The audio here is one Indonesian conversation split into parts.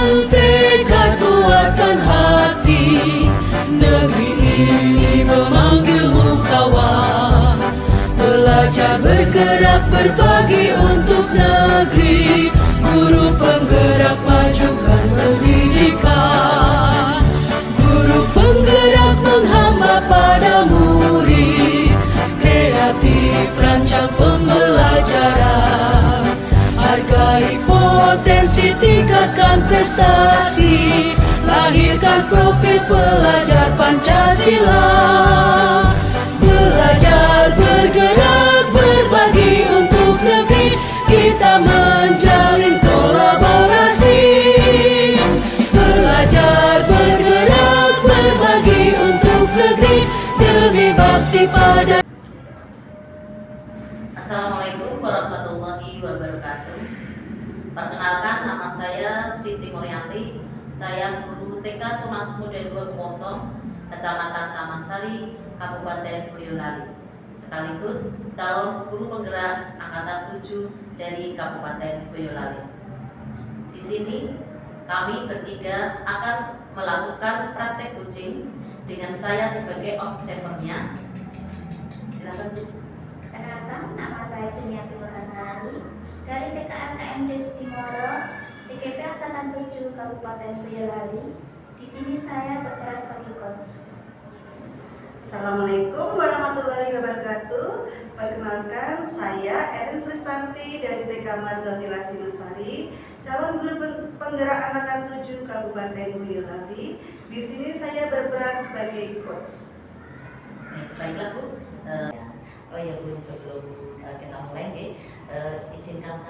dengan tekad kuatkan hati, negeri ini memanggilmu kawan. Belajar bergerak berbagi untuk negeri, guru penggerak majukan pendidikan. Guru penggerak menghamba pada murid, kreatif rancang pembelajaran. Hargai potensi, tingkatkan prestasi, lahirkan profil pelajar Pancasila. Belajar bergerak berbagi untuk negeri, kita menjalin kolaborasi. Belajar bergerak berbagi untuk negeri, demi bakti pada. Assalamualaikum warahmatullahi wabarakatuh. Perkenalkan, nama saya Siti Murianti. Saya guru TK Tunas Muda 20, Kecamatan Taman Sari, Kabupaten Boyolali, sekaligus calon guru penggerak angkatan 7 dari Kabupaten Boyolali. Di sini kami bertiga akan melakukan praktek coaching dengan saya sebagai observernya. Silakan Bu. Kenalkan, nama saya Jumiati Nurhanari dari TK RKMD Sudimoro, CGP Angkatan 7 Kabupaten Boyolali. Di sini saya berperan sebagai coach. Assalamualaikum warahmatullahi wabarakatuh. Perkenalkan, saya Erin Sristanti dari TK Margaretilla Singasari, calon guru penggerak angkatan 7 Kabupaten Boyolali. Di sini saya berperan sebagai coach. Baiklah Bu. Oh ya Bu, sebelum kita mulai, izinkan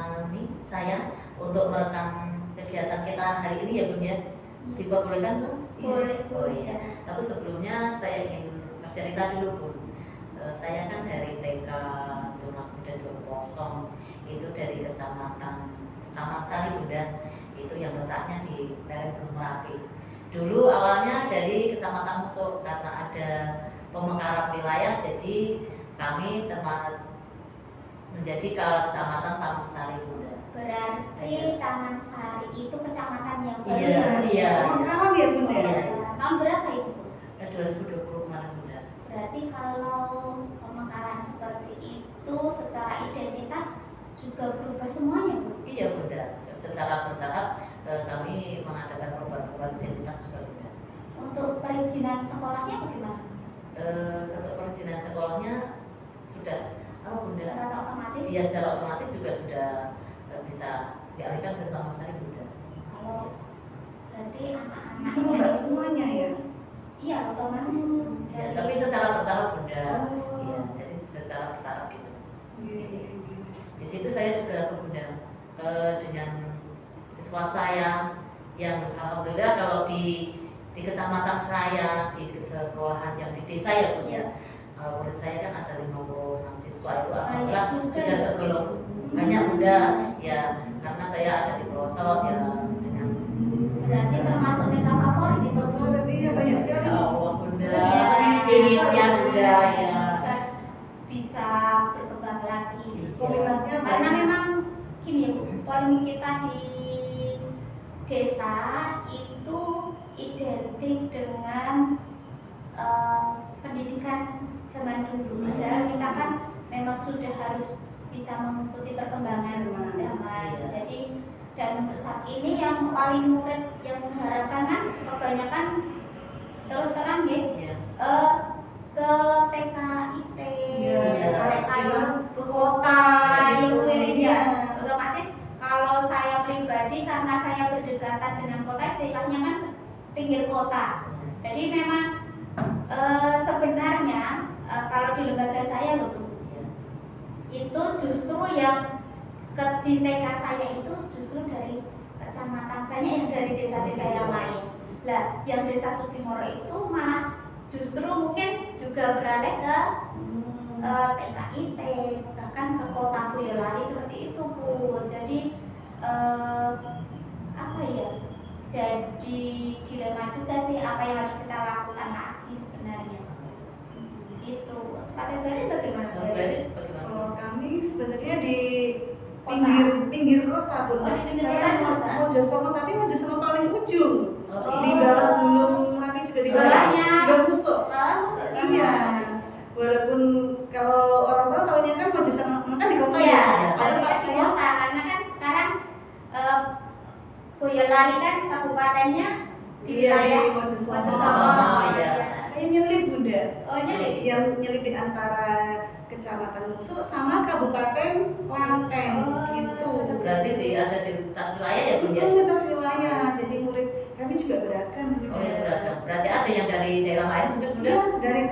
saya untuk merekam kegiatan kita hari ini ya Bu ya. Diperbolehkan Bu? Boleh. Oh iya. Tapi sebelumnya saya ingin bercerita dulu Bu. Saya kan dari TK Tunas Muda 20, itu dari Kecamatan Taman Sari Bunda, itu yang letaknya di lereng Gunung Merapi. Dulu awalnya dari Kecamatan Musuk, karena ada pemekaran wilayah, jadi kami menjadi Kecamatan Taman Sari Bunda. Berarti Taman Sari itu kecamatan yang baru. Iya. Pemekaran ya Bunda? Iya. Tahun berapa itu Bu? 2020 kemarin Bunda. Berarti kalau pemekaran seperti itu secara identitas juga berubah semuanya Bu? Iya Bunda, secara bertahap kami mengadakan perubahan identitas juga Bunda. Untuk perizinan sekolahnya bagaimana? Untuk perizinan sekolahnya sudah apa Bunda? Secara otomatis? Iya, secara otomatis juga sudah bisa dialihkan ke Taman Sari Bunda. Kalau berarti anak-anak Berubah semuanya ya? Iya, otomatis. Ya, tapi secara bertahap Bunda. Oh. Iya, jadi secara bertahap gitu. Iya. Di situ saya juga Bunda dengan siswa saya yang alhamdulillah kalau di kecamatan saya, di sekolahan yang di desa ya Bu ya, murid saya kan ada 56 siswa, itu alhamdulillah sudah tergolong banyak Bunda ya, karena saya ada di pelosok ya, dengan Berarti termasuk TK favorit itu. Oh, berarti ya banyak sekali. Insya Allah Bunda, Iya. dinginnya Bunda ya. Bisa berkembang lagi. Peminatnya Karena banyak. memang gini ya Bu, polemik kita di desa itu identik dengan pendidikan zaman dulu. Padahal kita kan memang sudah harus bisa mengikuti perkembangan zaman. Iya. Jadi dan untuk saat ini yang wali murid yang mengharapkan kan kebanyakan terus terang ya Iya. ke TKIT, Iya. ke TK yang Ke kota yang gitu. wirid Iya. ya. Otomatis kalau saya pribadi karena saya berdekatan dengan kota, istilahnya kan pinggir kota. Jadi memang sebenarnya kalau di lembaga saya loh Bu, itu justru yang di TK saya itu justru dari kecamatan, banyak yang dari desa-desa yang lain. Lah, yang desa Sudimoro itu malah justru mungkin juga beralih ke TKIT, bahkan ke kota Boyolali seperti itu Bu. Jadi apa ya? Jadi dilema juga sih apa yang harus kita lakukan lagi sebenarnya. Itu Pak Tebari bagaimana? Bagaimana? Kalau kami sebenarnya di Kota. pinggir kota Bunda. Oh, di pinggir Saya kota juga. Mojosongo, tapi Mojosongo paling ujung. Oh, Di bawah Gunung Merapi juga di Bawahnya. bawah Musuk. Masuk Iya. Walaupun kalau orang tua tahunya kan Mojosongo kan di kota Iya, ya. saya Kalau Pak dikasih saya kota karena kan sekarang Boyolali kan kabupatennya di iya wilayah di Mojosongo. Mojosongo, iya. Saya nyelip Bunda. Oh nyelip. Yang nyelip di antara Kecamatan Musuk sama Kabupaten Klaten gitu. berarti ada di lintas wilayah ya Bun ya? Itu lintas wilayah, jadi murid kami juga beragam Bunda. Oh ya beragam. Berarti ada yang dari daerah lain mungkin Bunda? Iya, dari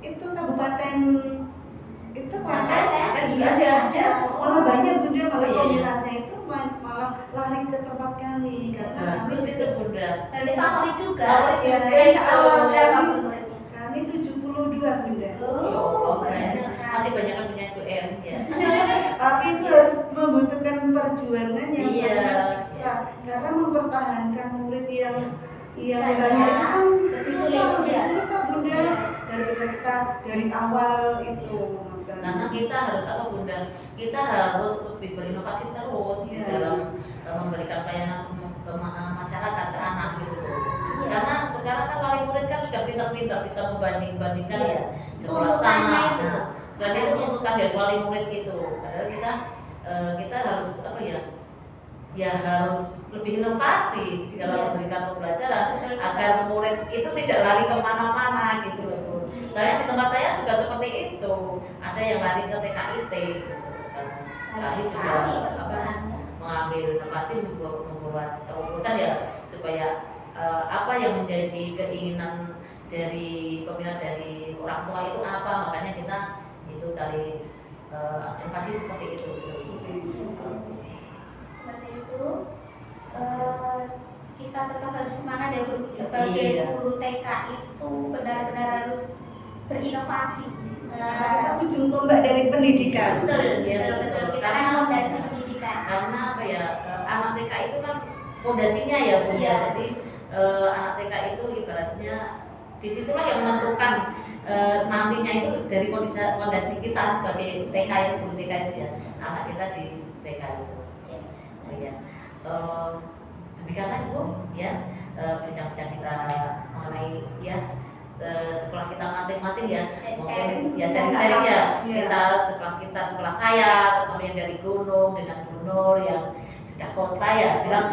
itu Kabupaten itu Klaten. Klaten juga ada. Malah banyak Bunda, malah Oh, iya, iya. peminatnya itu malah lari ke tempat kami karena kami Bagus itu Bunda. Dari favorit juga. Favorit Ya, juga insya itu. Allah. Berapa muridnya? kami 72 Bunda. Ya Allah, banyak guys. sekali. Masih banyak yang punya itu Erin ya. Tapi itu harus membutuhkan perjuangan yang Iya, sangat ekstra karena mempertahankan murid yang banyak itu kan susah, lebih sulit kan Bunda daripada kita dari awal itu. Karena kita harus apa Bunda? Kita harus lebih berinovasi terus di Iya. dalam memberikan pelayanan ke masyarakat, ke anak gitu loh. Karena sekarang kan wali murid kan sudah pintar-pintar bisa membanding-bandingkan Iya. ya sekolah Tuntutannya sama. itu. Nah, selain itu tuntutan dari wali murid itu, padahal kita harus apa ya harus lebih inovasi di dalam Iya. memberikan pembelajaran Betul sekali. agar murid itu tidak lari kemana-mana gitu loh Bu. Soalnya di tempat saya juga seperti itu, ada yang lari ke TKIT gitu. Terus kami juga apa, mengambil inovasi membuat terobosan ya supaya apa yang menjadi keinginan dari peminat dari orang tua itu apa, makanya kita itu cari inovasi seperti itu gitu. Seperti itu kita tetap harus semangat ya Bu. Sebagai Iya. guru TK itu benar-benar harus berinovasi. Karena kita ujung tombak dari pendidikan. Betul, Iya, betul, betul. betul. Kita kan Karena- fondasi pendidikan. Karena apa ya, anak TK itu kan fondasinya ya Bu ya. Iya. Jadi anak TK itu ibaratnya disitulah yang menentukan nantinya itu dari fondasi kita sebagai TK itu, guru TK itu ya, anak kita di TK itu. Oh, ya. Demikianlah Bu ya, bincang-bincang kita mengenai ya sekolah kita masing-masing ya, mungkin ya sharing-sharing ya. Kita sekolah saya, terutama yang dari gunung dengan Bu Nur yang sudah kota ya, bilang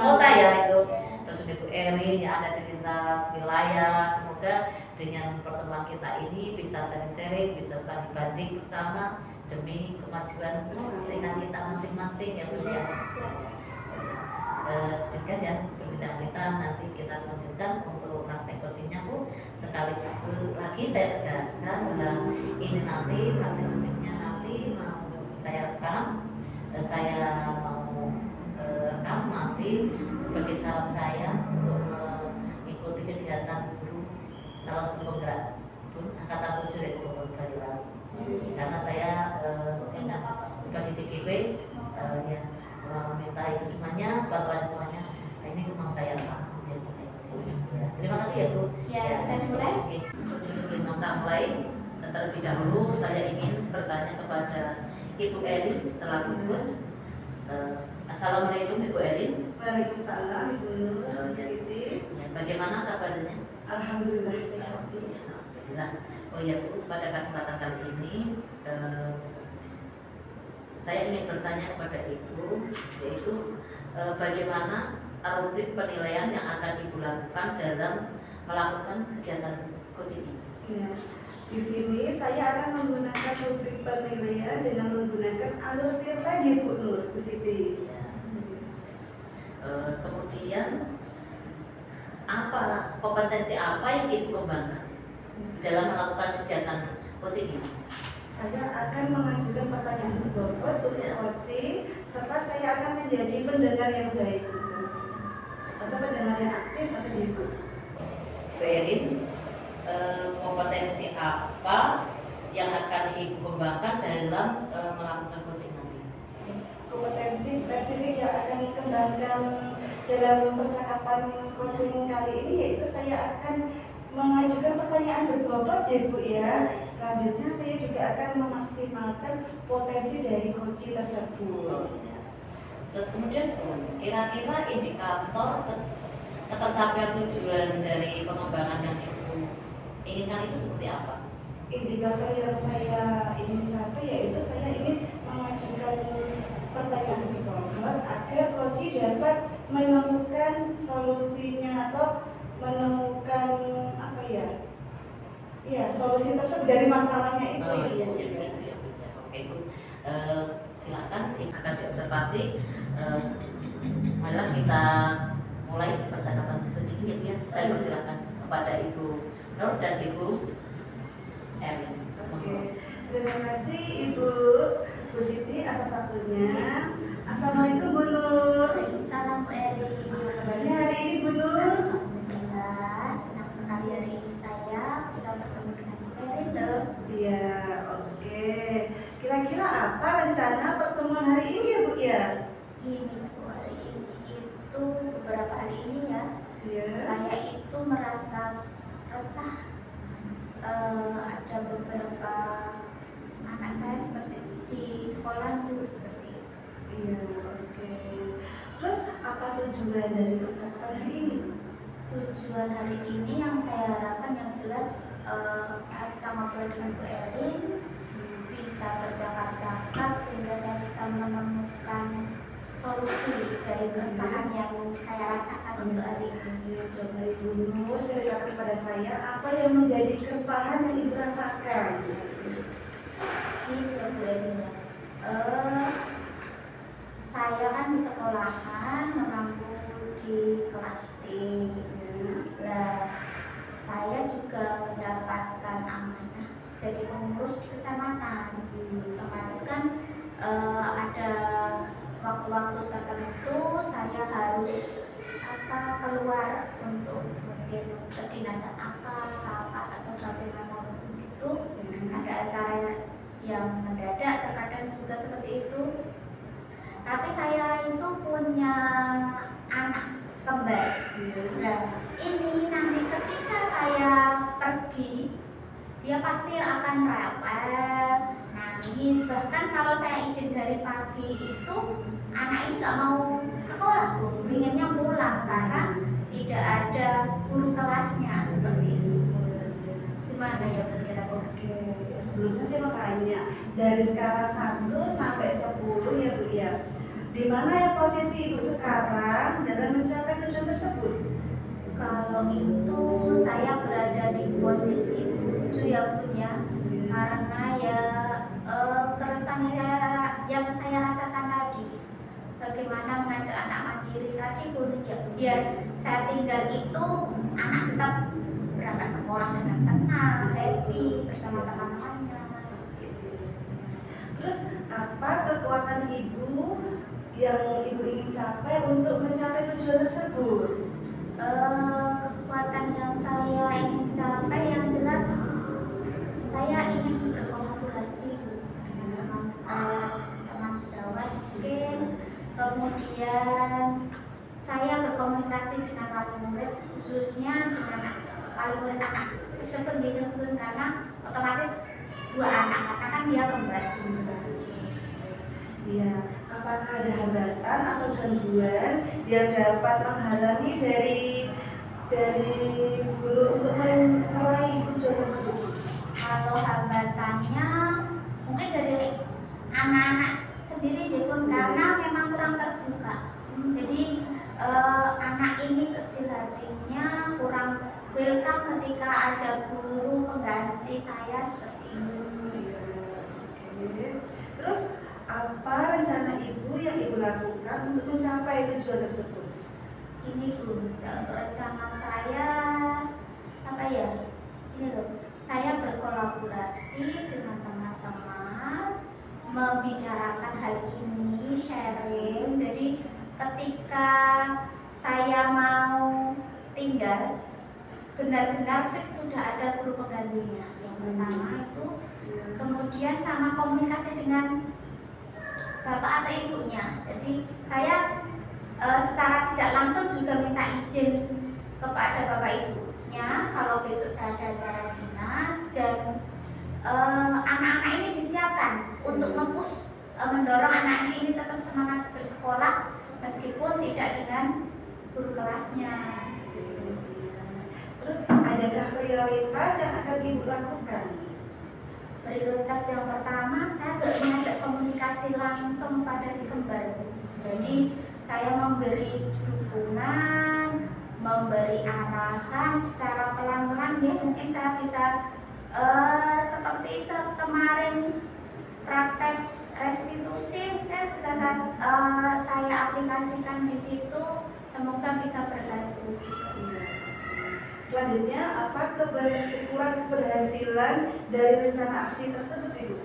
kota ya itu. Terus Ibu Erin yang ada di lintas wilayah, semoga dengan pertemuan kita ini bisa sharing-sharing, bisa studi banding bersama demi kemajuan TK kita masing-masing ya Bu ya. Demikian ya perbincangan kita, nanti kita lanjutkan untuk praktek coachingnya Bu. Sekali lagi saya tegaskan bahwa ini nanti praktek coachingnya nanti mau saya rekam, saya mau rekam nanti sebagai syarat saya untuk mengikuti kegiatan guru calon guru penggerak pun angkatan 7 dari Bogor Boyolali. Karena saya sebagai CGP ya minta itu semuanya, bantuan semuanya. Nah, ini memang saya rekam. Ya, terima kasih ya Bu. Ya, saya mulai. Oke, sebelum kita mulai, terlebih dahulu saya ingin bertanya kepada Ibu Erin selaku coach. Assalamualaikum Ibu Erin. Waalaikumsalam Ibu Nur Siti. Ya, bagaimana kabarnya? Alhamdulillah sehat. Alhamdulillah. Oh ya Bu, pada kesempatan kali ini saya ingin bertanya kepada Ibu, yaitu bagaimana rubrik penilaian yang akan Ibu lakukan dalam melakukan kegiatan coaching ini? Ya. Di sini saya akan menggunakan rubrik penilaian dengan menggunakan alur tier tadi Bu Nur Siti. Ya. Kemudian apa kompetensi apa yang Ibu kembangkan dalam melakukan kegiatan coaching ini? Saya akan mengajukan pertanyaan berbobot untuk coaching, serta saya akan menjadi pendengar yang baik atau pendengar yang aktif atau ibu. Bu Erin, kompetensi apa yang akan Ibu kembangkan dalam melakukan coaching nanti? Kompetensi spesifik yang akan dikembangkan dalam percakapan coaching kali ini yaitu saya akan mengajukan pertanyaan berbobot ya Bu ya. Selanjutnya saya juga akan memaksimalkan potensi dari coaching tersebut. Terus kemudian kira-kira indikator ketercapaian tujuan dari pengembangan yang Ibu inginkan itu seperti apa? Indikator yang saya ingin capai yaitu saya ingin mengajukan pertanyaan berkomor agar Koji dapat menemukan solusinya atau menemukan apa ya? Ya, solusi tersebut dari masalahnya itu. Oh, Ibu. iya. Oke Ibu, silakan akan diobservasi. Marilah kita mulai percakapan kucing ya Bu ya. Saya persilakan kepada Ibu Nur dan Ibu Erin. Oke, terima kasih Ibu Bu Siti atas waktunya. Assalamualaikum Bu Nur. Waalaikumsalam Bu Eri. Apa kabarnya hari ini Bu Nur? Alhamdulillah, senang sekali hari ini saya bisa bertemu dengan Bu Eri loh. Iya, oke. Kira-kira apa rencana pertemuan hari ini ya Bu ya? Ini Bu, hari ini itu beberapa hari ini ya, Iya. saya itu merasa resah. Ada beberapa anak saya seperti di sekolah dulu seperti itu. Iya, oke. Terus apa tujuan dari percakapan hari ini? Tujuan hari ini yang saya harapkan yang jelas saya bisa ngobrol dengan Bu Erin, bisa bercakap-cakap sehingga saya bisa menemukan solusi dari keresahan yang saya rasakan untuk hari ini. Ya, coba Ibu Nur ceritakan kepada saya apa yang menjadi keresahan yang Ibu rasakan. Ini Bu Erin ya. Saya kan di sekolahan mengampu di kelas B. Nah, saya juga mendapatkan amanah jadi pengurus di kecamatan. Otomatis kan ada waktu-waktu tertentu saya harus keluar untuk mungkin kedinasan apa atau bagaimanapun itu. Ada acara yang mendadak terkadang juga seperti itu. Tapi saya itu punya anak kembar. Nah, ini nanti ketika saya pergi, dia pasti akan rewel, nangis. Bahkan kalau saya izin dari pagi itu, anak ini nggak mau sekolah, Bu. Inginnya pulang karena tidak ada guru kelasnya seperti itu. Gimana ya Bu kira-kira? Oke, sebelumnya saya mau tanya dari skala 1 sampai 10 ya Bu ya. Di mana ya posisi Ibu sekarang dalam mencapai tujuan tersebut? Kalau itu saya berada di posisi 7 ya Bu ya, karena ya keresahan yang saya rasakan tadi, bagaimana mengajak anak mandiri tadi Bu ya, biar saya tinggal itu anak tetap berangkat sekolah dengan senang, happy bersama teman-temannya. Terus apa kekuatan Ibu yang Ibu ingin capai untuk mencapai tujuan tersebut? Kekuatan yang saya ingin capai yang jelas saya ingin berkolaborasi dengan teman sejawat mungkin, kemudian saya berkomunikasi dengan wali murid khususnya dengan wali murid anak tersebut gitu pun, karena otomatis dua anak karena kan dia kembar. Iya, apakah ada hambatan atau gangguan yang dapat menghalangi dari guru untuk meraih tujuan tersebut? Kalau hambatannya mungkin dari anak-anak sendiri ya Bun, karena memang kurang terbuka. Jadi anak ini kecil hatinya, kurang welcome ketika ada guru pengganti saya seperti ini. Oke. Terus apa rencana Ibu yang Ibu lakukan untuk mencapai tujuan tersebut? Ini Bu, untuk rencana saya apa ya? Ini loh, saya berkolaborasi dengan teman-teman, membicarakan hal ini, sharing. Jadi ketika saya mau tinggal, benar-benar fix sudah ada guru penggantinya. Yang pertama itu, kemudian sama komunikasi dengan bapak atau ibunya. Jadi saya secara tidak langsung juga minta izin kepada bapak ibunya kalau besok saya ada acara dinas, dan anak-anak ini disiapkan untuk nge-push, mendorong anak-anak ini tetap semangat bersekolah meskipun tidak dengan guru kelasnya. Terus adakah prioritas yang akan Ibu lakukan? Prioritas yang pertama, saya mengajak komunikasi langsung pada si kembar. Jadi saya memberi dukungan, memberi arahan secara pelan-pelan ya. Mungkin saya bisa seperti kemarin praktek restitusi kan bisa saya aplikasikan di situ. Semoga bisa berhasil. Selanjutnya, apa ukuran keberhasilan dari rencana aksi tersebut, Ibu?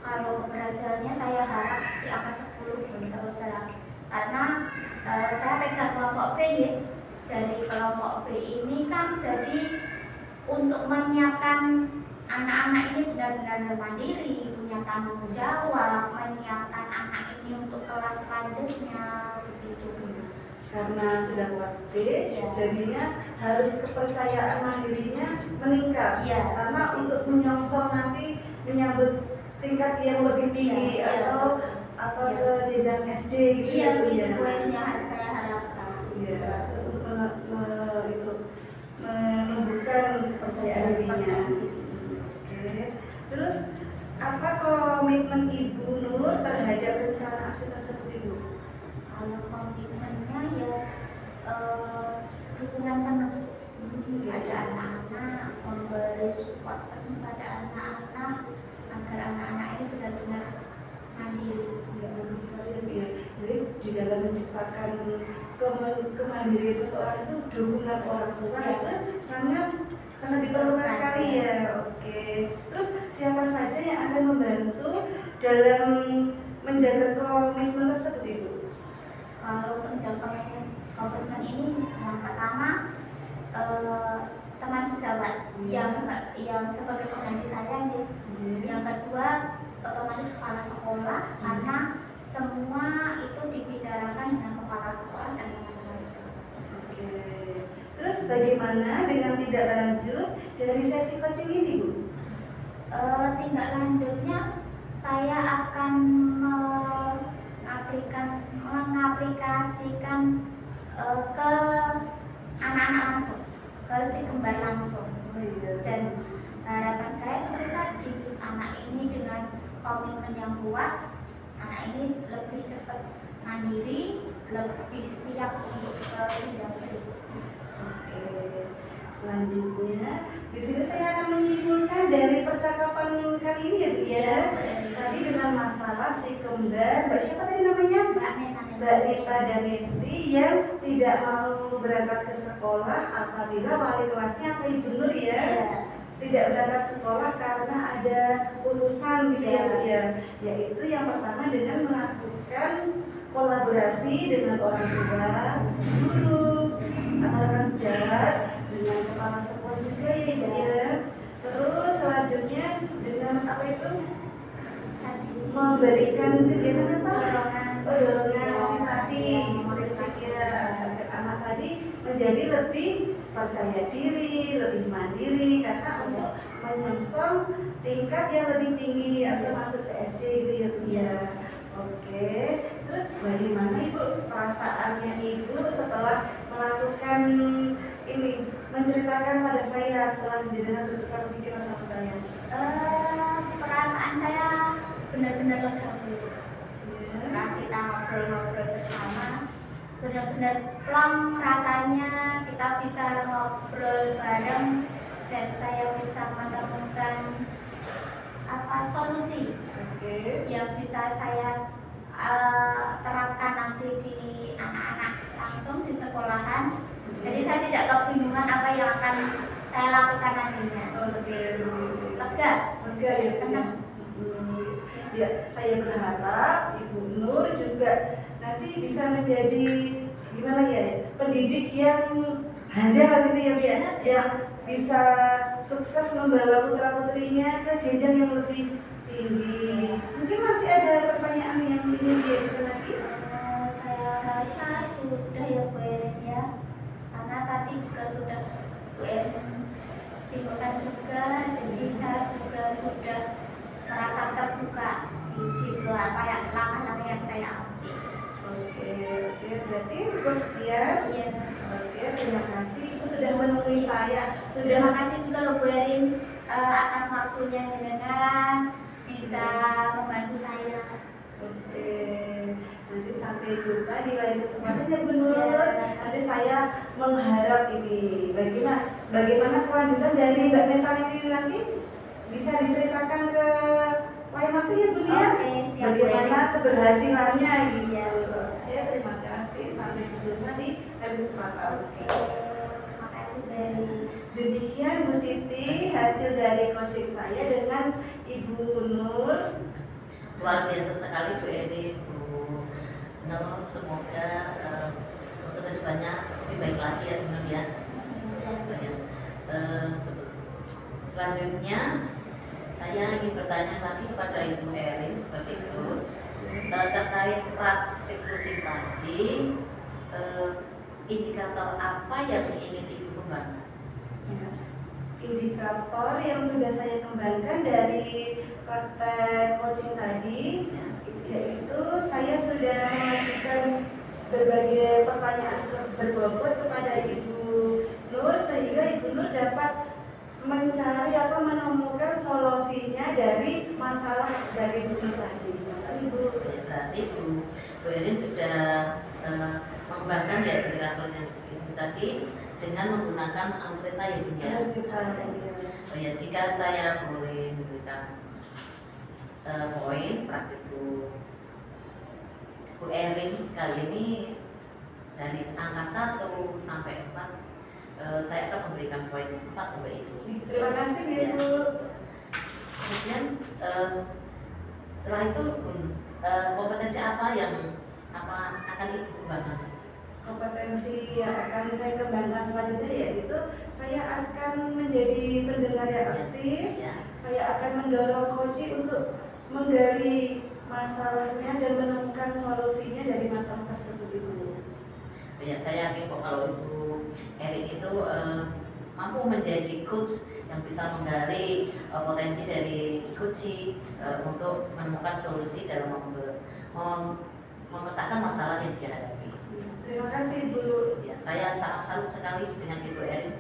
Kalau keberhasilannya saya harap di angka 10 terus terang. Karena saya pegang kelompok B ya. Dari kelompok B ini kan jadi untuk menyiapkan anak-anak ini benar-benar mandiri, punya tanggung jawab, menyiapkan anak ini untuk kelas selanjutnya begitu. Karena sudah kelas B, Ya. jadinya harus kepercayaan mandirinya meningkat. Ya. Karena untuk menyongsong nanti menyambut tingkat yang lebih tinggi Ya. atau Ya. ke jenjang SD gitu Iya, Bu, itu ya. poin yang harus saya harapkan. Iya, itu menumbuhkan kepercayaan dirinya. Oke. Terus apa komitmen Ibu Nur terhadap rencana aksi tersebut, Ibu? Kalau komitmennya ya dukungan penuh pada anak-anak, memberi support penuh pada anak-anak agar anak-anak ini benar-benar mandiri. Ya, bagus sekali ya, Bu, ya. Jadi di dalam menciptakan kemandirian seseorang itu dukungan orang tua Ya. itu sangat diperlukan Diperlukan. sekali ya. Oke. Terus siapa saja yang akan membantu dalam menjaga komitmen tersebut, Ibu? Kalau untuk menjaga komitmen ini, yang pertama teman sejawat yang sebagai pengganti saya nih. Yang kedua otomatis kepala sekolah karena semua itu dibicarakan dengan kepala sekolah dan teman-teman sekolah. Oke. Terus bagaimana dengan tindak lanjut dari sesi coaching ini, Bu? Tindak lanjutnya saya akan mengaplikasikan ke anak-anak langsung, ke si kembar langsung. Oh iya. Dan harapan saya seperti tadi, anak ini dengan komitmen yang kuat, anak ini lebih cepat mandiri, lebih siap untuk ke jenjang berikutnya. Oke. Selanjutnya, di sini saya akan menyimpulkan dari percakapan kali ini ya, Bu ya. Tadi dengan masalah si kembar, Mbak siapa tadi namanya? Mbak Nita dan Neti yang tidak mau berangkat ke sekolah apabila wali kelasnya atau Ibu Nur ya tidak berangkat sekolah karena ada urusan gitu ya, Bu ya. Yaitu yang pertama dengan melakukan kolaborasi dengan orang tua, guru, atau rekan sejawat, dengan kepala sekolah juga ya, Ibu ya. Terus selanjutnya dengan apa itu? Memberikan kegiatan apa? Dorongan motivasi ya agar anak tadi menjadi lebih percaya diri, lebih mandiri karena untuk menyongsong tingkat yang lebih tinggi atau masuk ke SD gitu ya, Bu ya. Oke. Terus bagaimana Ibu perasaannya Ibu setelah melakukan ini, menceritakan pada saya setelah didengar bertukar pikiran sama saya? Perasaan saya benar-benar lega Bu. Ya. Setelah kita ngobrol-ngobrol bersama, benar-benar plong rasanya, kita bisa ngobrol bareng dan saya bisa menemukan solusi Oke. yang bisa saya terapkan nanti di anak-anak langsung di sekolahan. Jadi saya tidak kebingungan apa yang akan saya lakukan nantinya. Oke. Lega, Lega ya, senang. Ya, saya berharap Ibu Nur juga nanti bisa menjadi gimana ya, pendidik yang handal gitu ya, Bu ya, yang bisa sukses membawa putra putrinya ke jenjang yang lebih tinggi. Mungkin masih ada pertanyaan yang ingin diajukan lagi? Saya rasa sudah ya Bu Erin ya, karena tadi juga sudah Bu Erin simpulkan juga, jadi saya juga sudah merasa terbuka gitu apa ya langkah-langkah yang saya ambil. Oke, berarti cukup sekian. Iya. Oke, terima kasih Ibu sudah menemui saya. Terima kasih juga loh Bu Erin atas waktunya jenengan bisa membantu saya. Oke, nanti sampai jumpa di lain kesempatan ya Bu Nur. Nanti saya mengharap ini bagaimana kelanjutan dari Mbak Mental ini nanti bisa diceritakan ke lain waktu ya Bu ya. Oke, siap, Bu Bagaimana Erin. keberhasilannya gitu. Iya. Ya, terima kasih. Sampai jumpa di lain kesempatan. Oke, terima kasih Bu Erin. Demikian Bu Siti hasil dari coaching saya dengan Ibu Nur. Luar biasa sekali Bu Erin, Bu Nur, semoga untuk kedepannya lebih baik lagi ya Bu Nur ya. Selanjutnya saya ingin bertanya lagi kepada Ibu Erin sebagai coach terkait praktik coaching tadi, indikator apa yang ingin Ibu kembangkan? Ya, indikator yang sudah saya kembangkan dari praktek coaching tadi yaitu saya sudah mengajukan berbagai pertanyaan berbobot kepada Ibu Nur sehingga Ibu Nur dapat mencari atau menemukan solusinya dari masalah dari Bu Nur tadi. Ibu. Berarti Bu Erin sudah mengembangkan ya indikatornya Ibu tadi dengan menggunakan Amplita ya Bu ya. Oh ya, jika saya boleh memberikan poin praktik Bu Erin kali ini dari angka 1 sampai 4, saya akan memberikan poin 4 untuk Ibu. Terima kasih ya Bu. Kemudian setelah itu kompetensi apa yang akan Ibu kembangkan? Kompetensi yang akan saya kembangkan selanjutnya yaitu saya akan menjadi pendengar yang aktif. Ya. Saya akan mendorong coach untuk menggali masalahnya dan menemukan solusinya dari masalah tersebut Ibu. Ya, saya yakin kok kalau Ibu Erin itu mampu menjadi coach yang bisa menggali potensi dari coaching untuk menemukan solusi dalam memecahkan masalah yang dihadapi. Terima kasih Bu. Ya, saya sangat salut sekali dengan Ibu Erin.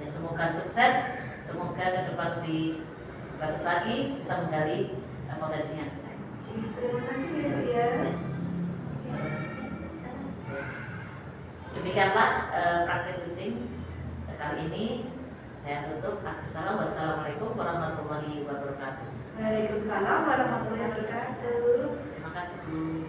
Ya, semoga sukses, semoga ke depan lebih bagus lagi bisa menggali potensinya. Terima kasih ya Bu ya. Demikianlah praktik coaching kali ini. Saya tutup. Wassalamualaikum warahmatullahi wabarakatuh. Waalaikumsalam warahmatullahi wabarakatuh. Terima kasih Bu.